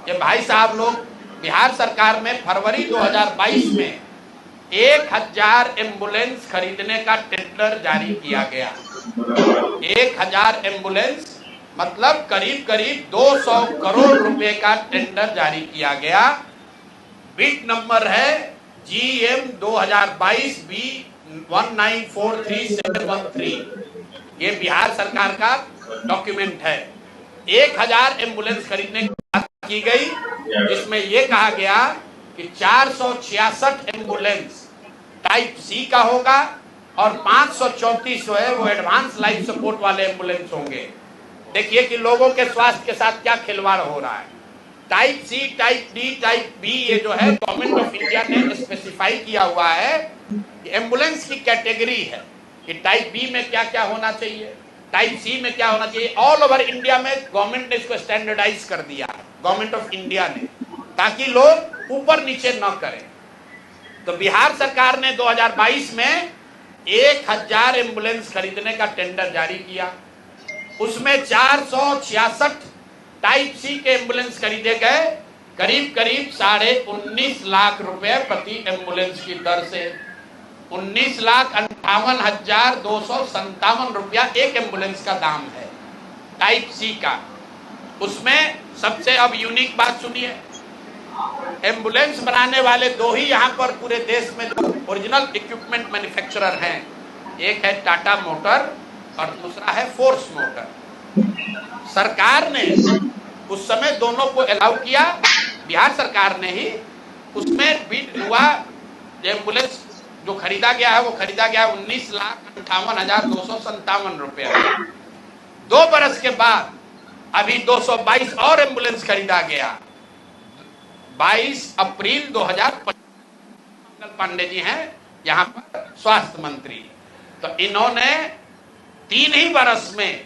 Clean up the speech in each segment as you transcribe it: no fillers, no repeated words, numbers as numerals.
ये भाई साहब लोग, बिहार सरकार में फरवरी 2022 में 1000 एम्बुलेंस खरीदने का टेंडर जारी किया गया। 1000 एम्बुलेंस मतलब करीब करीब 200 करोड़ रुपए का टेंडर जारी किया गया। बिड नंबर है GM 2022 B 1943713। ये बिहार सरकार का डॉक्यूमेंट है। 1000 एम्बुलेंस खरीदने की बात की गई, जिसमें यह कहा गया कि 466 एम्बुलेंस टाइप सी का होगा और 534 है वो एडवांस लाइफ सपोर्ट वाले एम्बुलेंस होंगे। देखिए कि लोगों के स्वास्थ्य के साथ क्या खिलवाड़ हो रहा है। Type C, type D, type B, ये जो है गवर्नमेंट ऑफ इंडिया ने स्पेसिफाई किया हुआ है कि एम्बुलेंस की कैटेगरी है कि टाइप बी में क्या क्या होना चाहिए, टाइप सी में क्या होना चाहिए। ऑल ओवर इंडिया में गवर्नमेंट ने इसको स्टैंडर्डाइज कर दिया है, गवर्नमेंट ऑफ इंडिया ने, ताकि लोग ऊपर नीचे न करें। तो बिहार सरकार ने 2022 में 1000 एम्बुलेंस खरीदने का टेंडर जारी किया। उसमें 466 टाइप सी के एम्बुलेंस खरीदे गए, करीब करीब 19.5 लाख रुपए प्रति एम्बुलेंस की दर से। 19,58,257 रुपया एक एम्बुलेंस का दाम है टाइप सी का। उसमें सबसे अब यूनिक बात सुनिए, एम्बुलेंस बनाने वाले दो ही यहाँ पर पूरे देश में जो ओरिजिनल इक्विपमेंट मैन्युफैक्चरर हैं, एक है टाटा मोटर और दूसरा है फोर्स मोटर। सरकार ने उस समय दोनों को अलाउ किया, बिहार सरकार ने ही। उसमें बिड हुआ, एम्बुलेंस जो खरीदा गया है वो खरीदा गया 19,58,257 रुपया। 2 बरस के बाद अभी 222 और एम्बुलेंस खरीदा गया। 22 अप्रैल 2025 मंगल पांडे जी हैं यहाँ पर स्वास्थ्य मंत्री, तो इन्होंने 3 ही बरस में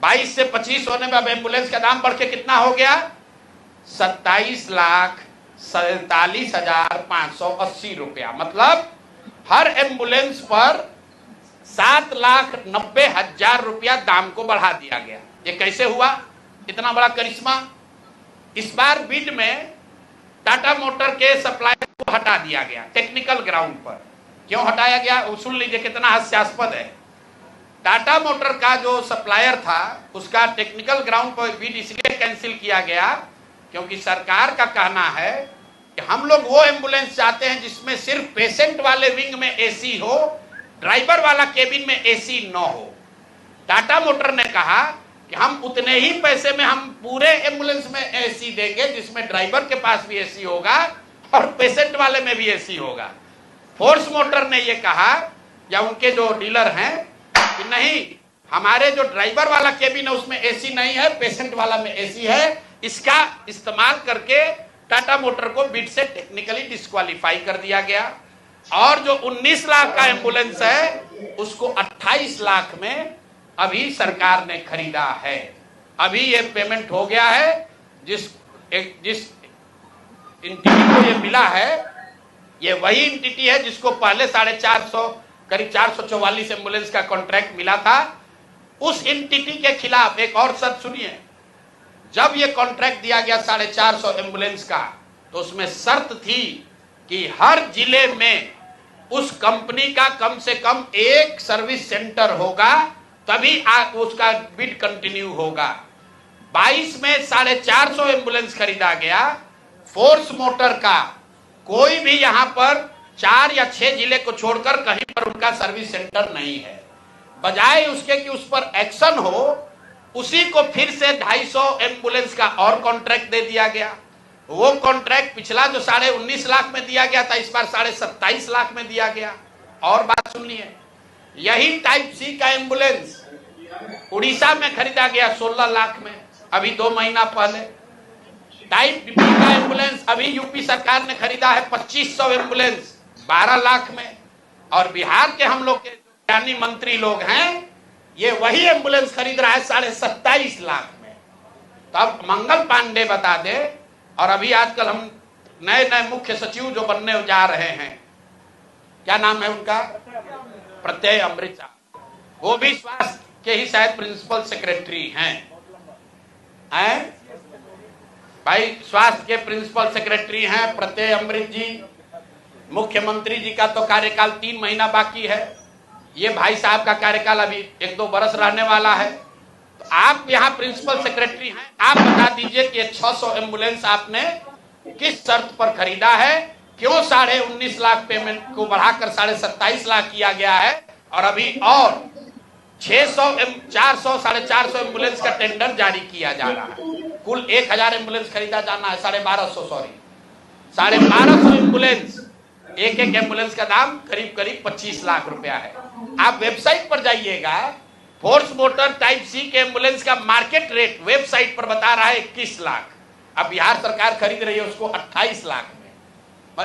22 से 25 होने में अब एम्बुलेंस का दाम बढ़ के कितना हो गया, 27,47,580 रुपया। मतलब हर एम्बुलेंस पर 7,90,000 रुपया दाम को बढ़ा दिया गया। ये कैसे हुआ, इतना बड़ा करिश्मा? इस बार बिड में टाटा मोटर के सप्लायर को हटा दिया गया टेक्निकल ग्राउंड पर। क्यों हटाया गया, सुन लीजिए कितना हास्यास्पद है। टाटा मोटर का जो सप्लायर था उसका टेक्निकल ग्राउंड पर बिड इसलिए कैंसिल किया गया क्योंकि सरकार का कहना है कि हम लोग वो एम्बुलेंस चाहते हैं जिसमें सिर्फ पेशेंट वाले विंग में एसी हो, ड्राइवर वाला केबिन में एसी न हो। टाटा मोटर ने कहा कि हम उतने ही पैसे में हम पूरे एम्बुलेंस में एसी देंगे जिसमें ड्राइवर के पास भी एसी होगा और पेशेंट वाले में भी एसी होगा। फोर्स मोटर ने ये कहा, या उनके जो डीलर हैं, कि नहीं, हमारे जो ड्राइवर वाला केबिन है उसमें एसी नहीं है, पेशेंट वाला में एसी है। इसका इस्तेमाल करके टाटा मोटर को बिड से टेक्निकली डिस्क्वालीफाई कर दिया गया। और जो 19 लाख का एम्बुलेंस है उसको 28 लाख में अभी सरकार ने खरीदा है। अभी ये पेमेंट हो गया है। जिस एंटिटी को ये मिला है, ये वही एंटिटी है जिसको पहले 450 करीब 444 एम्बुलेंस का कॉन्ट्रैक्ट मिला था। उस एंटिटी के खिलाफ एक और शर्त सुनिए, जब ये कॉन्ट्रैक्ट दिया गया 450 एम्बुलेंस का, तो उसमें शर्त थी कि हर जिले में उस कंपनी का कम से कम एक सर्विस सेंटर होगा, तभी उसका बिड कंटिन्यू होगा। 22 में 450 एम्बुलेंस खरीदा गया। फोर्स मोटर का कोई भी यहां पर 4 या 6 जिले को छोड़कर कहीं पर उनका सर्विस सेंटर नहीं है। बजाय उसके कि उस पर एक्शन हो, उसी को फिर से 250 एम्बुलेंस का और कॉन्ट्रैक्ट दे दिया गया। वो कॉन्ट्रैक्ट पिछला जो 19.5 लाख में दिया गया था, इस बार 27.5 लाख में दिया गया। और बात सुनिए, यही टाइप सी का एम्बुलेंस उड़ीसा में खरीदा गया 16 लाख में, अभी 2 महीना पहले। टाइप बी का एम्बुलेंस अभी यूपी सरकार ने खरीदा है 2500 एम्बुलेंस 12 लाख में। और बिहार के हम लोग के ज्ञानी मंत्री लोग हैं, ये वही एम्बुलेंस खरीद रहा है 27.5 लाख में। तो अब मंगल पांडे बता दे, और अभी आजकल हम नए मुख्य सचिव जो बनने जा रहे हैं, क्या नाम है उनका, प्रत्यय अमृत, वो भी स्वास्थ्य के ही शायद प्रिंसिपल सेक्रेटरी हैं। भाई स्वास्थ्य के प्रिंसिपल सेक्रेटरी हैं प्रत्यय अमृत जी, मुख्यमंत्री जी का तो कार्यकाल 3 महीना बाकी है, ये भाई साहब का कार्यकाल अभी 1-2 बरस रहने वाला है। तो आप यहाँ प्रिंसिपल सेक्रेटरी हैं, आप बता दीजिए कि 600 एम्बुलेंस आपने किस शर्त पर खरीदा है, क्यों 19.5 लाख पेमेंट को बढ़ाकर 27.5 लाख किया गया है, और अभी और 600 400 450 एम्बुलेंस का टेंडर जारी किया जा रहा है। कुल 1000 एम्बुलेंस खरीदा जाना है, 1250 सॉरी 1250 एम्बुलेंस, एक एम्बुलेंस का दाम करीब 25 लाख रुपया है। आप वेबसाइट पर जाइएगा, फोर्स मोटर टाइप सी के एम्बुलेंस का मार्केट रेट वेबसाइट पर बता रहा है 21 लाख। अब बिहार सरकार खरीद रही है उसको 28 लाख में,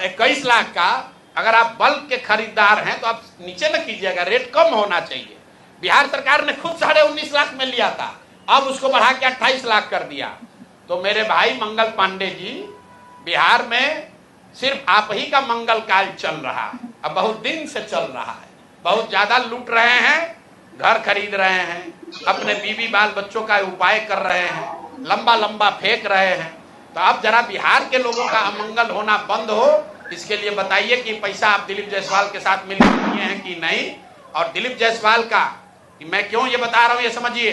21 लाख का अगर आप बल्क के खरीदार हैं तो आप नीचे न कीजिएगा, रेट कम होना चाहिए। बिहार सरकार ने खुद 19.5 लाख में लिया था, अब उसको बढ़ा के 28 लाख कर दिया। तो मेरे भाई मंगल पांडे जी, बिहार में सिर्फ आप ही का मंगल काल चल रहा है, अब बहुत दिन से चल रहा है, बहुत ज्यादा लूट रहे हैं, घर खरीद रहे हैं, अपने बीवी बाल बच्चों का उपाय कर रहे हैं, लंबा लंबा फेंक रहे हैं। तो अब जरा बिहार के लोगों का अमंगल होना बंद हो, इसके लिए बताइए कि पैसा आप दिलीप जायसवाल के साथ मिल किए हैं कि नहीं। और दिलीप जायसवाल का मैं क्यों ये बता रहा हूं ये समझिए।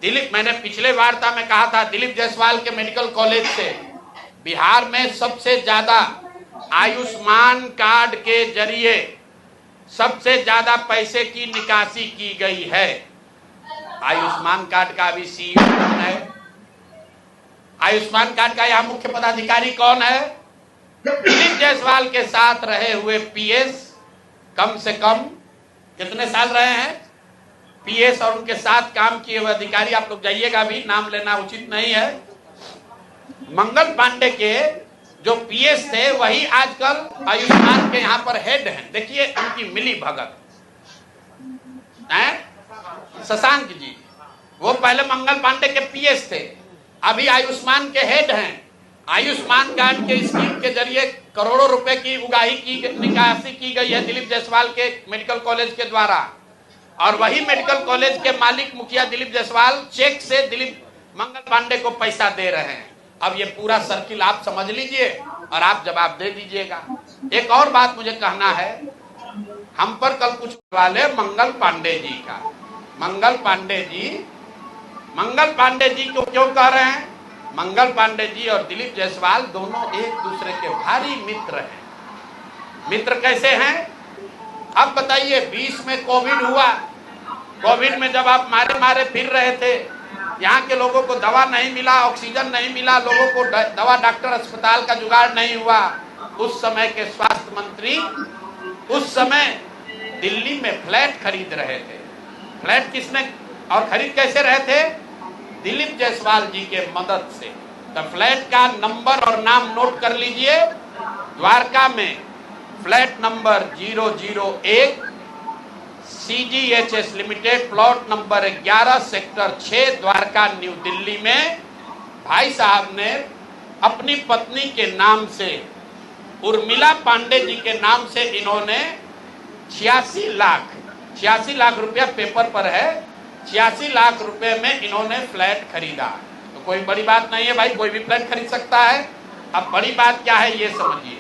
दिलीप, मैंने पिछले वार्ता में कहा था, दिलीप जायसवाल के मेडिकल कॉलेज से बिहार में सबसे ज्यादा आयुष्मान कार्ड के जरिए सबसे ज्यादा पैसे की निकासी की गई है। आयुष्मान कार्ड का अभी सीईओ कौन है? आयुष्मान कार्ड का यहाँ मुख्य पदाधिकारी कौन है? दिलीप जायसवाल के साथ रहे हुए पीएस, कम से कम कितने साल रहे हैं पीएस, और उनके साथ काम किए हुए अधिकारी, आप लोग जाइएगा, अभी नाम लेना उचित नहीं है। मंगल पांडे के जो पीएस थे वही आजकल आयुष्मान के यहाँ पर हेड हैं। देखिए उनकी मिली भगत है। शशांक जी वो पहले मंगल पांडे के पीएस थे, अभी आयुष्मान के हेड हैं। आयुष्मान कार्ड के स्कीम के जरिए करोड़ों रुपए की उगाही की निकासी की गई है दिलीप जायसवाल के मेडिकल कॉलेज के द्वारा, और वही मेडिकल कॉलेज के मालिक मुखिया दिलीप जायसवाल चेक से दिलीप मंगल पांडे को पैसा दे रहे हैं। अब ये पूरा सर्किल आप समझ लीजिए और आप जवाब दे दीजिएगा। एक और बात मुझे कहना है, हम पर कल कुछ वाले मंगल पांडे जी का, मंगल पांडे जी को क्यों कह रहे हैं? मंगल पांडे जी और दिलीप जायसवाल दोनों एक दूसरे के भारी मित्र हैं। मित्र कैसे हैं? अब बताइए, 20 में कोविड हुआ, कोविड में जब आप मारे फिर रहे थे, यहाँ के लोगों को दवा नहीं मिला, ऑक्सीजन नहीं मिला, लोगों को दवा डॉक्टर अस्पताल का जुगाड़ नहीं हुआ, उस समय के स्वास्थ्य मंत्री उस समय दिल्ली में फ्लैट खरीद रहे थे। फ्लैट किसने और खरीद कैसे रहे थे? दिलीप जायसवाल जी के मदद से। तो फ्लैट का नंबर और नाम नोट कर लीजिए, द्वारका में flat number 001 CGHS limited, plot number 11 sector 6 Dwarka new Delhi में भाई साहब ने अपनी पत्नी के नाम से, उर्मिला पांडे जी के नाम से, इन्होंने 86 लाख रुपया पेपर पर है, 86 लाख रुपए में इन्होंने फ्लैट खरीदा। तो कोई बड़ी बात नहीं है भाई, कोई भी फ्लैट खरीद सकता है। अब बड़ी बात क्या है ये समझिए।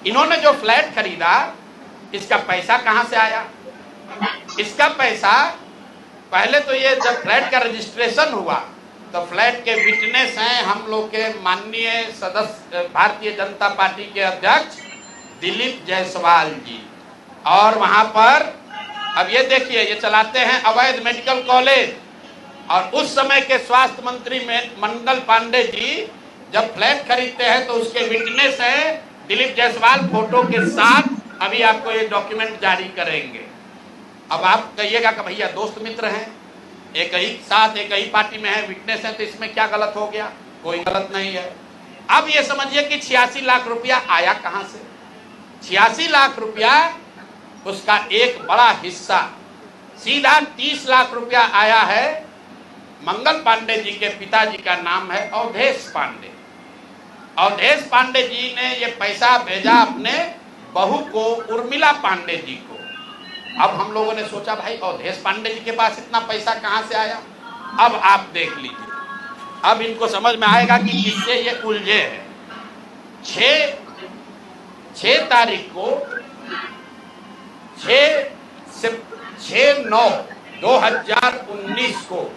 इन्होंने जो फ्लैट खरीदा, इसका पैसा कहां से आया? इसका पैसा पहले तो ये जब फ्लैट का रजिस्ट्रेशन हुआ तो फ्लैट के विटनेस हैं हम लोग के माननीय सदस्य भारतीय जनता पार्टी के अध्यक्ष दिलीप जायसवाल जी, और वहां पर अब ये देखिए ये चलाते हैं अवैध मेडिकल कॉलेज। और उस समय के स्वास्थ्य मंत्री में मंगल पांडे जी जब फ्लैट खरीदते हैं तो उसके विटनेस हैं दिलीप जायसवाल फोटो के साथ। अभी आपको ये डॉक्यूमेंट जारी करेंगे। अब आप कहिएगा कि भैया दोस्त मित्र हैं, एक ही साथ एक ही पार्टी में है, विटनेस है, तो इसमें क्या गलत हो गया? कोई गलत नहीं है। अब ये समझिए कि 86 लाख रुपया आया कहां से? 86 लाख रुपया उसका एक बड़ा हिस्सा सीधा 30 लाख रुपया आया है। मंगल पांडे जी के पिताजी का नाम है अवधेश पांडे। अवधेश पांडे जी ने ये पैसा भेजा अपने बहू को, उर्मिला पांडे जी को। अब हम लोगों ने सोचा भाई अवधेश पांडे जी के पास इतना पैसा कहां से आया? अब आप देख लीजिए, अब इनको समझ में आएगा कि किससे ये उलझे हैं। 6 तारीख को 6/9/2019 को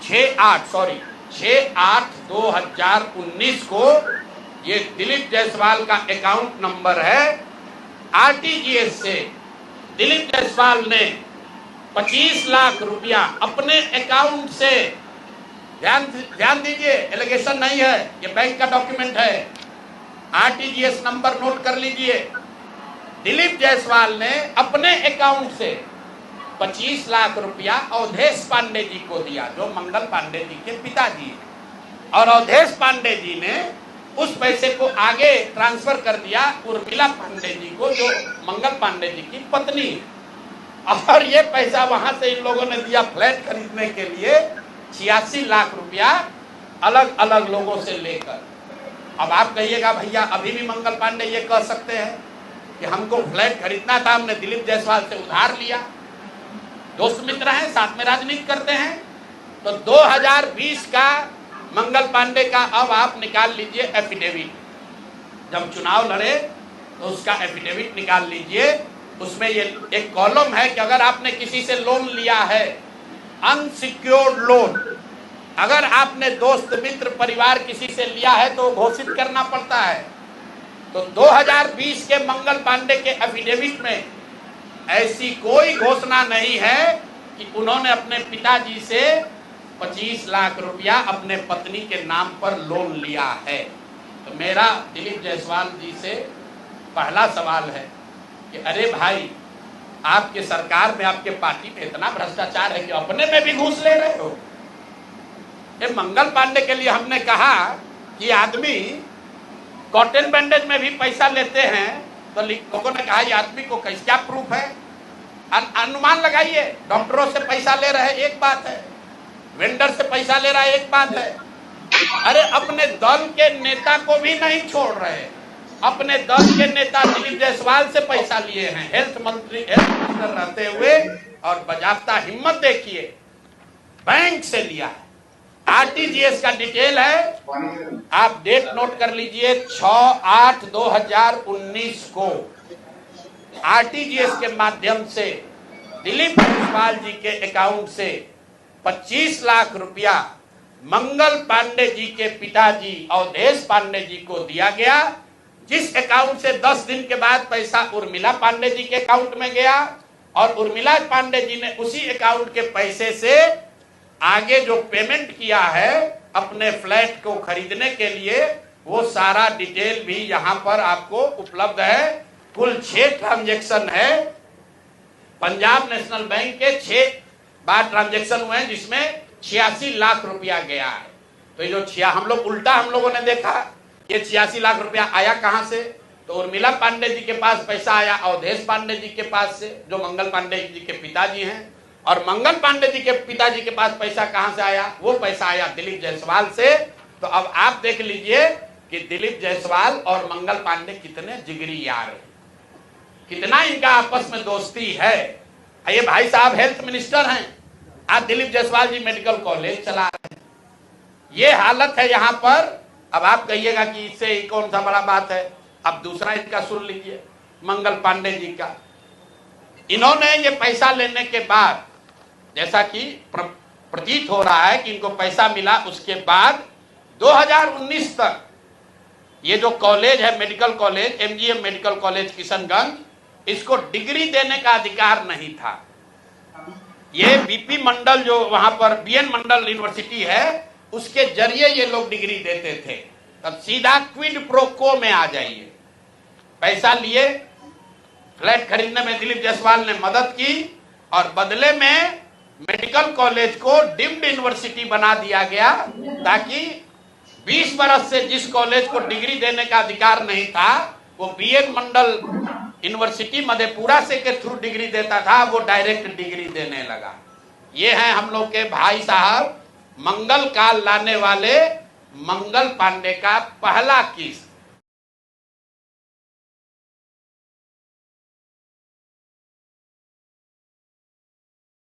6/8/2019 को ये दिलीप जायसवाल का अकाउंट नंबर है। आरटीजीएस से दिलीप जायसवाल ने 25 लाख रुपया अपने अकाउंट से, ध्यान दीजिए, एलिगेशन नहीं है, ये बैंक का डॉक्यूमेंट है। आरटीजीएस नंबर नोट कर लीजिए। दिलीप जायसवाल ने अपने अकाउंट से 25 लाख रुपया अवधेश पांडे जी को दिया, जो मंगल पांडे जी के पिताजी हैं, और अवधेश पांडे जी ने उस पैसे को आगे ट्रांसफर कर दिया उर्मिला पांडे जी को, जो मंगल पांडे जी की पत्नी है। और ये पैसा वहां से इन लोगों ने दिया फ्लैट खरीदने के लिए 86 लाख रुपया अलग अलग लोगों से लेकर। अब आप कहिएगा भैया अभी भी मंगल पांडे ये कह सकते हैं कि हमको फ्लैट खरीदना था, हमने दिलीप जायसवाल से उधार लिया। दोस्त मित्र हैं, साथ में राजनीति करते हैं। तो 2020 का मंगल पांडे का अब आप निकाल लीजिए एफिडेविट, जब चुनाव लड़े तो उसका एफिडेविट निकाल लीजिए। उसमें ये एक कॉलम है कि अगर आपने किसी से लोन लिया है, अनसिक्योर्ड लोन, अगर आपने दोस्त मित्र परिवार किसी से लिया है तो घोषित करना पड़ता है। तो 2020 के मंगल पांडे के एफिडेविट में ऐसी कोई घोषणा नहीं है कि उन्होंने अपने पिताजी से 25 लाख रुपया अपने पत्नी के नाम पर लोन लिया है। तो मेरा दिलीप जायसवाल जी से पहला सवाल है कि अरे भाई, आपके सरकार में, आपके पार्टी में इतना भ्रष्टाचार है कि अपने में भी घूस ले रहे हो। ये मंगल पांडे के लिए हमने कहा कि आदमी कॉटन बैंडेज में भी पैसा लेते हैं, तो लोगों ने कहा ये आदमी को क्या प्रूफ है, अनुमान लगाइए। डॉक्टरों से पैसा ले रहे एक बात है, वेंडर से पैसा ले रहा है एक बात है। अरे अपने दल के नेता को भी नहीं छोड़ रहे, अपने दल के नेता दिलीप जायसवाल से पैसा लिए हैं, हेल्थ मिनिस्टर रहते हुए, और बजाता हिम्मत देखिए, बैंक से लिया है। आरटीजीएस का डिटेल है, आप डेट नोट कर लीजिए, 6/8/2019 को आरटीजीएस के माध्यम से दिलीप जायसवाल जी के अकाउंट से 25 लाख रुपया मंगल पांडे जी के पिताजी अवधेश पांडे जी को दिया गया, जिस अकाउंट से 10 दिन के बाद पैसा उर्मिला पांडे जी के अकाउंट में गया, और उर्मिला पांडे जी ने उसी अकाउंट के पैसे से आगे जो पेमेंट किया है अपने फ्लैट को खरीदने के लिए, वो सारा डिटेल भी यहां पर आपको उपलब्ध है। कुल 6 ट्रांजैक्शन है, पंजाब नेशनल बैंक के 6 बार ट्रांजैक्शन हुए हैं, जिसमें 86 लाख रुपया गया है। तो ये जो हम लोगों ने देखा ये 86 लाख रुपया आया कहां से, तो उर्मिला पांडे जी के पास पैसा आया अवधेश पांडे जी के पास से, जो मंगल पांडे जी के पिताजी हैं, और मंगल पांडे जी के पिताजी के पास पैसा कहां से आया, वो पैसा आया दिलीप जायसवाल से। तो अब आप देख लीजिए कि दिलीप जायसवाल और मंगल पांडे कितने जिगरी यार हैं, कितना इनका आपस में दोस्ती है। ये भाई साहब हेल्थ मिनिस्टर हैं, आज दिलीप जायसवाल जी मेडिकल कॉलेज चला रहे हैं। ये हालत है यहाँ पर। अब आप कहिएगा कि इससे कौन सा बड़ा बात है। अब दूसरा इनका सुन लीजिए, मंगल पांडे जी का। इन्होंने ये पैसा लेने के बाद, जैसा कि प्रतीत हो रहा है कि इनको पैसा मिला, उसके बाद 2019 तक ये जो कॉलेज है medical college, MGM medical college Kishanganj, इसको डिग्री देने का अधिकार नहीं था। ये बीपी मंडल, जो वहां पर बीएन मंडल यूनिवर्सिटी है, उसके जरिए ये लोग डिग्री देते थे। तब सीधा क्विड प्रो को में आ जाइए, पैसा लिए, फ्लैट खरीदने में दिलीप जायसवाल ने मदद की, और बदले में मेडिकल कॉलेज को डीम्ड यूनिवर्सिटी बना दिया गया, ताकि 20 बरस से जिस कॉलेज को डिग्री देने का अधिकार नहीं था, वो बीएन मंडल यूनिवर्सिटी मधेपुरा से के थ्रू डिग्री देता था, वो डायरेक्ट डिग्री देने लगा। ये है हम लोग के भाई साहब, मंगल काल लाने वाले मंगल पांडे का पहला केस।